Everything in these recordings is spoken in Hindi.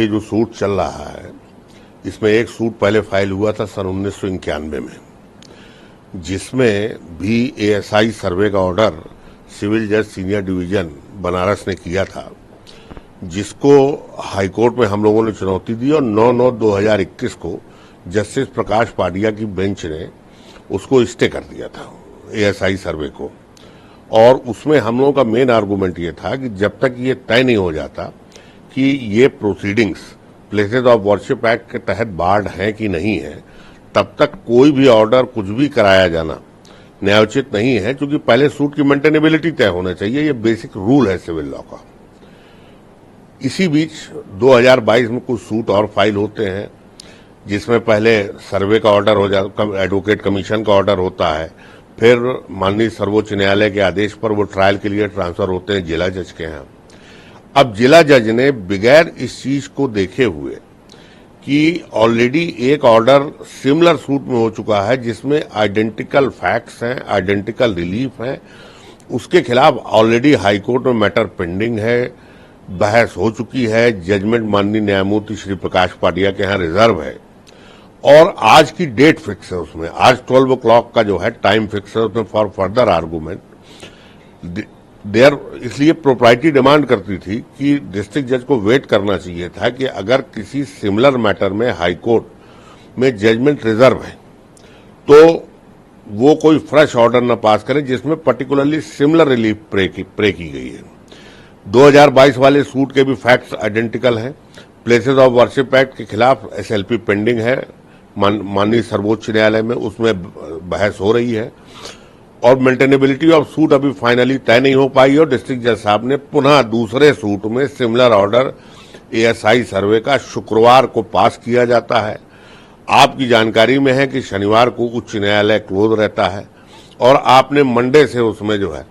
ये जो सूट चल रहा है, इसमें एक सूट पहले फाइल हुआ था सन 1991 में, जिसमें भी एएसआई सर्वे का ऑर्डर सिविल जज सीनियर डिवीजन बनारस ने किया था, जिसको हाईकोर्ट में हम लोगों ने चुनौती दी और 9/9/2021 को जस्टिस प्रकाश पाडिया की बेंच ने उसको स्टे कर दिया था एएसआई सर्वे को। और उसमें हम लोगों का मेन आर्गुमेंट ये था कि जब तक ये तय नहीं हो जाता कि ये proceedings places of worship act के तहत बार्ड है कि नहीं है, तब तक कोई भी ऑर्डर कुछ भी कराया जाना न्यायोचित नहीं है, क्योंकि पहले सूट की मेंटेनेबिलिटी तय होना चाहिए। ये बेसिक रूल है सिविल लॉ का। इसी बीच 2022 में कुछ सूट और फाइल होते हैं, जिसमें पहले सर्वे का ऑर्डर हो जाता, एडवोकेट कमीशन का ऑर्डर होता है, फिर माननीय सर्वोच्च न्यायालय के आदेश पर वो ट्रायल के लिए ट्रांसफर होते हैं जिला जज के यहाँ। अब जिला जज ने बगैर इस चीज को देखे हुए कि ऑलरेडी एक ऑर्डर सिमिलर सूट में हो चुका है, जिसमें आइडेंटिकल फैक्ट्स हैं, आइडेंटिकल रिलीफ है, उसके खिलाफ ऑलरेडी हाईकोर्ट में मैटर पेंडिंग है, बहस हो चुकी है, जजमेंट माननीय न्यायमूर्ति श्री प्रकाश पाडिया के यहाँ रिजर्व है और आज की डेट फिक्स है उसमें। आज 12 o'clock का जो है टाइम फिक्स है उसमें फॉर फर्दर आर्गूमेंट देयर। इसलिए प्रोप्राइटी डिमांड करती थी कि डिस्ट्रिक्ट जज को वेट करना चाहिए था कि अगर किसी सिमिलर मैटर में हाईकोर्ट में जजमेंट रिजर्व है तो वो कोई फ्रेश ऑर्डर न पास करे जिसमें पर्टिकुलरली सिमिलर रिलीफ प्रे की गई है। 2022 वाले सूट के भी फैक्ट्स आइडेंटिकल हैं। प्लेसेस ऑफ वर्शिप एक्ट के खिलाफ एसएलपी पेंडिंग है माननीय सर्वोच्च न्यायालय में, उसमें बहस हो रही है और मेंटेनेबिलिटी ऑफ सूट अभी फाइनली तय नहीं हो पाई और डिस्ट्रिक्ट जज साहब ने पुनः दूसरे सूट में सिमिलर ऑर्डर एएसआई सर्वे का शुक्रवार को पास किया जाता है। आपकी जानकारी में है कि शनिवार को उच्च न्यायालय क्लोज रहता है और आपने मंडे से उसमें जो है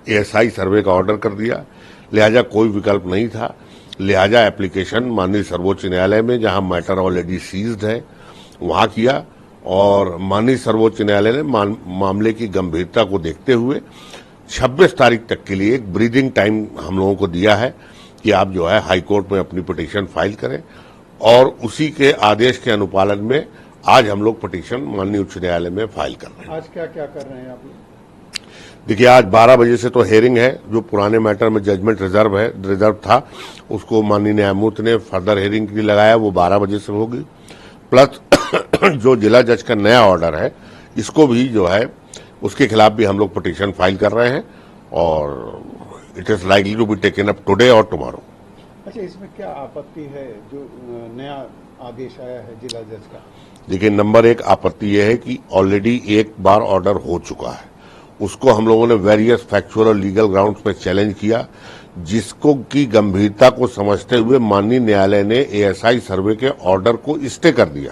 एएसआई सर्वे का ऑर्डर कर दिया, लिहाजा कोई विकल्प नहीं था। लिहाजा एप्लीकेशन माननीय सर्वोच्च न्यायालय में, जहां मैटर ऑलरेडी सीज्ड है, वहां किया और माननीय सर्वोच्च न्यायालय ने मामले की गंभीरता को देखते हुए 26 तारीख तक के लिए एक ब्रीदिंग टाइम हम लोगों को दिया है कि आप जो है हाईकोर्ट में अपनी पिटीशन फाइल करें और उसी के आदेश के अनुपालन में आज हम लोग पिटीशन माननीय उच्च न्यायालय में फाइल कर रहे हैं। आज क्या क्या कर रहे हैं आप? देखिए, आज 12 बजे से तो हेयरिंग है। जो पुराने मैटर में जजमेंट रिजर्व था, उसको माननीय न्यायमूर्ति ने फर्दर हेयरिंग के लिए लगाया, वो 12 बजे से होगी। प्लस जो जिला जज का नया ऑर्डर है, इसको भी जो है उसके खिलाफ भी हम लोग पिटीशन फाइल कर रहे हैं और it is likely to be taken up today और टुमारो। अच्छा, इसमें क्या आपत्ति है जो नया आदेश आया है जिला जज का? देखिए, नंबर 1 आपत्ति यह है कि ऑलरेडी एक बार ऑर्डर हो चुका है, उसको हम लोगों ने वेरियस फैक्चुअल और लीगल ग्राउंड्स पे चैलेंज किया, जिसको की गंभीरता को समझते हुए माननीय न्यायालय ने एएसआई सर्वे के ऑर्डर को स्टे कर दिया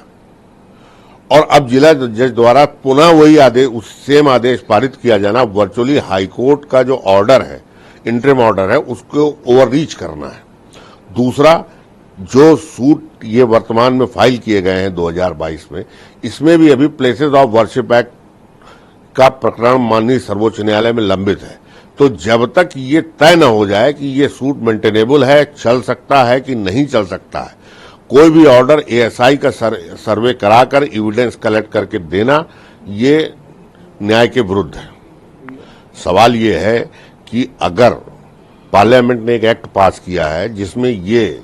और अब जिला जज द्वारा पुनः वही आदेश, उस सेम आदेश पारित किया जाना, वर्चुअली हाईकोर्ट का जो ऑर्डर है, इंटरिम ऑर्डर है, उसको ओवररीच करना है। दूसरा, जो सूट ये वर्तमान में फाइल किए गए हैं 2022 में, इसमें भी अभी प्लेसेस ऑफ वर्शिप एक्ट का प्रकरण माननीय सर्वोच्च न्यायालय में लंबित है। तो जब तक ये तय न हो जाए कि ये सूट मेंटेनेबल है, चल सकता है कि नहीं चल सकता है, कोई भी ऑर्डर एएसआई का सर्वे कराकर एविडेंस कलेक्ट करके देना, ये न्याय के विरुद्ध है। सवाल ये है कि अगर पार्लियामेंट ने एक एक्ट पास किया है जिसमें ये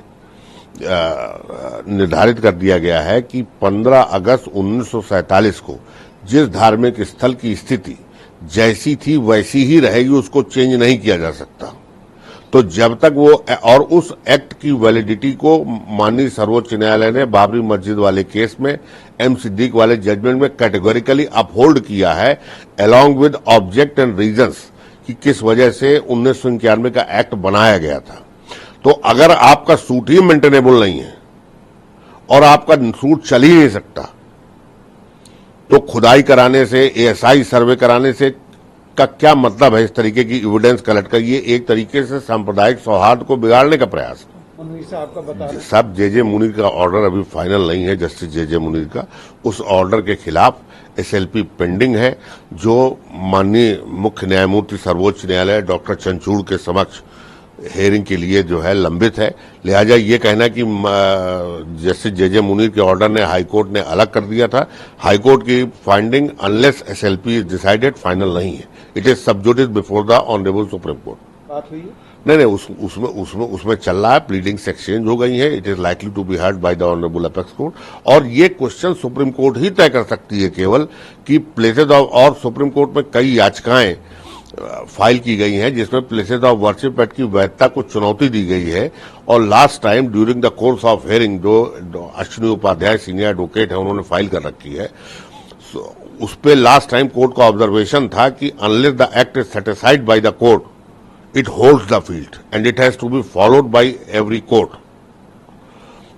निर्धारित कर दिया गया है कि 15 अगस्त 1947 को जिस धार्मिक स्थल की स्थिति जैसी थी वैसी ही रहेगी, उसको चेंज नहीं किया जा सकता, तो जब तक वो, और उस एक्ट की वैलिडिटी को माननीय सर्वोच्च न्यायालय ने बाबरी मस्जिद वाले केस में, एम सिद्दीक वाले जजमेंट में कैटेगोरिकली अपहोल्ड किया है, along with object and reasons, कि किस वजह से 1991 का एक्ट बनाया गया था। तो अगर आपका सूट ही मेंटेनेबल नहीं है और आपका सूट चल ही नहीं सकता, तो खुदाई कराने से, एएसआई सर्वे कराने से का क्या मतलब है? इस तरीके की एविडेंस कलेक्ट कर, ये एक तरीके से सांप्रदायिक सौहार्द को बिगाड़ने का प्रयास है। सब जेजे मुनीर का ऑर्डर अभी फाइनल नहीं है, जस्टिस जेजे मुनीर का, उस ऑर्डर के खिलाफ एसएलपी पेंडिंग है, जो माननीय मुख्य न्यायमूर्ति सर्वोच्च न्यायालय डॉक्टर चंचूड़ के समक्ष हेयरिंग के लिए जो है लंबित है। लिहाजा ये कहना कि जस्टिस जे मुनीर के ऑर्डर ने हाईकोर्ट ने अलग कर दिया था, हाईकोर्ट की finding unless SLP is decided final नहीं है। इट इज सब जुडिस before the honourable supreme court. बात हुई है? नहीं, उसमें चल रहा है, प्लीडिंग्स एक्सचेंज हो गई है। It is likely to be heard by the honourable apex court. और ये क्वेश्चन सुप्रीम कोर्ट ही तय कर सकती है केवल कि प्लेसेज ऑफ, और सुप्रीम कोर्ट में कई याचिकाएं फाइल की गई हैं जिसमें प्लेसेज ऑफ वर्शिप एक्ट की वैधता को चुनौती दी गई है। और last time during the course of hearing जो अश्विनी उपाध्याय सीनियर एडवोकेट है उन्होंने फाइल कर रखी है, उस पर लास्ट टाइम कोर्ट का ऑब्जर्वेशन था कि unless the act is satisfied by the court it holds the field and it has to be followed by every court.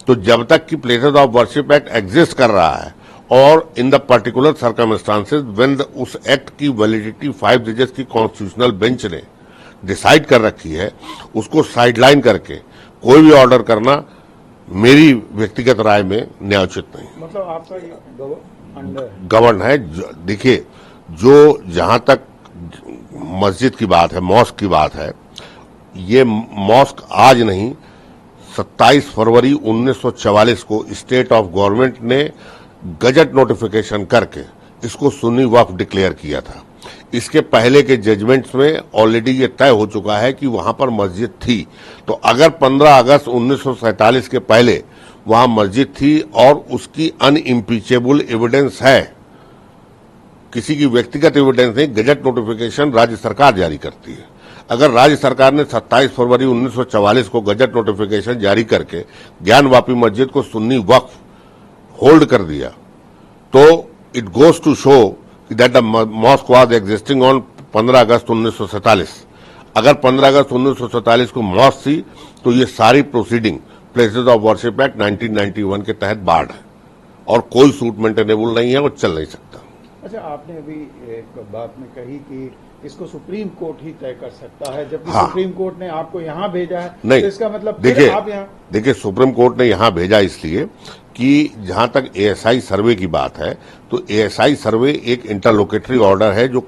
तो जब तक कि places of worship act exist कर रहा है और in the particular circumstances when उस एक्ट की वैलिडिटी 5 जजेस की कॉन्स्टिट्यूशनल बेंच ने डिसाइड कर रखी है, उसको साइडलाइन करके कोई भी ऑर्डर करना मेरी व्यक्तिगत राय में न्यायोचित नहीं। मतलब आपका ये अंडर गवर्न है। देखिए, जो जहां तक मस्जिद की बात है, मॉस्क की बात है, ये मॉस्क आज नहीं 27 फरवरी 1944 को स्टेट ऑफ गवर्नमेंट ने गजट नोटिफिकेशन करके इसको सुन्नी वक्फ डिक्लेयर किया था। इसके पहले के जजमेंट्स में ऑलरेडी ये तय हो चुका है कि वहां पर मस्जिद थी। तो अगर 15 अगस्त 1947 के पहले वहां मस्जिद थी और उसकी अनइम्पीचेबल एविडेंस है, किसी की व्यक्तिगत एविडेंस नहीं, गजट नोटिफिकेशन राज्य सरकार जारी करती है। अगर राज्य सरकार ने 27 फरवरी 1944 को गजट नोटिफिकेशन जारी करके ज्ञानवापी मस्जिद को सुन्नी वक्फ होल्ड कर दिया, तो it goes to show that the mosque was existing on 15 August 1947। अगर 15 अगस्त 1947 को मॉस्क थी तो ये सारी proceeding places of worship act 1991 के तहत बाढ़ है और कोई सूट मेंटेनेबल नहीं है और चल नहीं सकता। अच्छा, आपने अभी एक बात में कही कि इसको सुप्रीम कोर्ट ही तय कर सकता है, जबकि हाँ। सुप्रीम कोर्ट ने आपको यहाँ भेजा है। नहीं, तो इसका मतलब फिर आप यहाँ देखिए, सुप्रीम कोर्ट ने यहां भेजा इसलिए कि जहां तक एएसआई सर्वे की बात है, तो एएसआई सर्वे एक इंटरलोकेटरी ऑर्डर है जो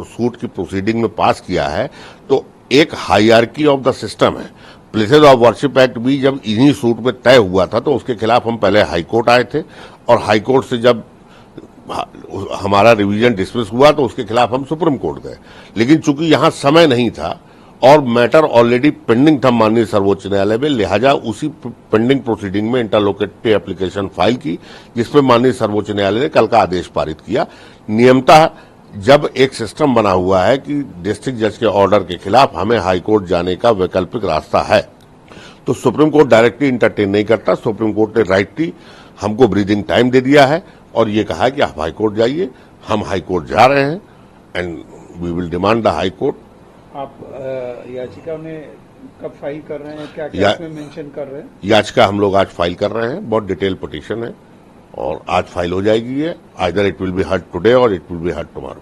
सूट की प्रोसीडिंग में पास किया है। तो एक हायरार्की ऑफ द सिस्टम है। प्लेसेज ऑफ वर्शिप एक्ट भी जब इन्हीं सूट में तय हुआ था तो उसके खिलाफ हम पहले हाईकोर्ट आए थे और हाईकोर्ट से जब हमारा रिवीजन डिसमिस हुआ तो उसके खिलाफ हम सुप्रीम कोर्ट गए। लेकिन चूंकि यहां समय नहीं था और मैटर ऑलरेडी पेंडिंग था माननीय सर्वोच्च न्यायालय में, लिहाजा उसी पेंडिंग प्रोसीडिंग में इंटरलोकेटरी एप्लीकेशन फाइल की, जिसपे माननीय सर्वोच्च न्यायालय ने कल का आदेश पारित किया। नियमतः जब एक सिस्टम बना हुआ है कि डिस्ट्रिक्ट जज के ऑर्डर के खिलाफ हमें हाईकोर्ट जाने का वैकल्पिक रास्ता है, तो सुप्रीम कोर्ट डायरेक्टली इंटरटेन नहीं करता। सुप्रीम कोर्ट ने राइटली हमको ब्रीदिंग टाइम दे दिया है और ये कहा कि आप हाईकोर्ट जाइए। हम हाईकोर्ट जा रहे हैं and we will demand the high court. आप याचिका में कब फाइल कर रहे हैं, क्या क्या इसमें मेंशन कर रहे हैं? याचिका हम लोग आज फाइल कर रहे हैं, बहुत डिटेल पिटीशन है और आज फाइल हो जाएगी। ये either it will be heard today और it will be heard tomorrow.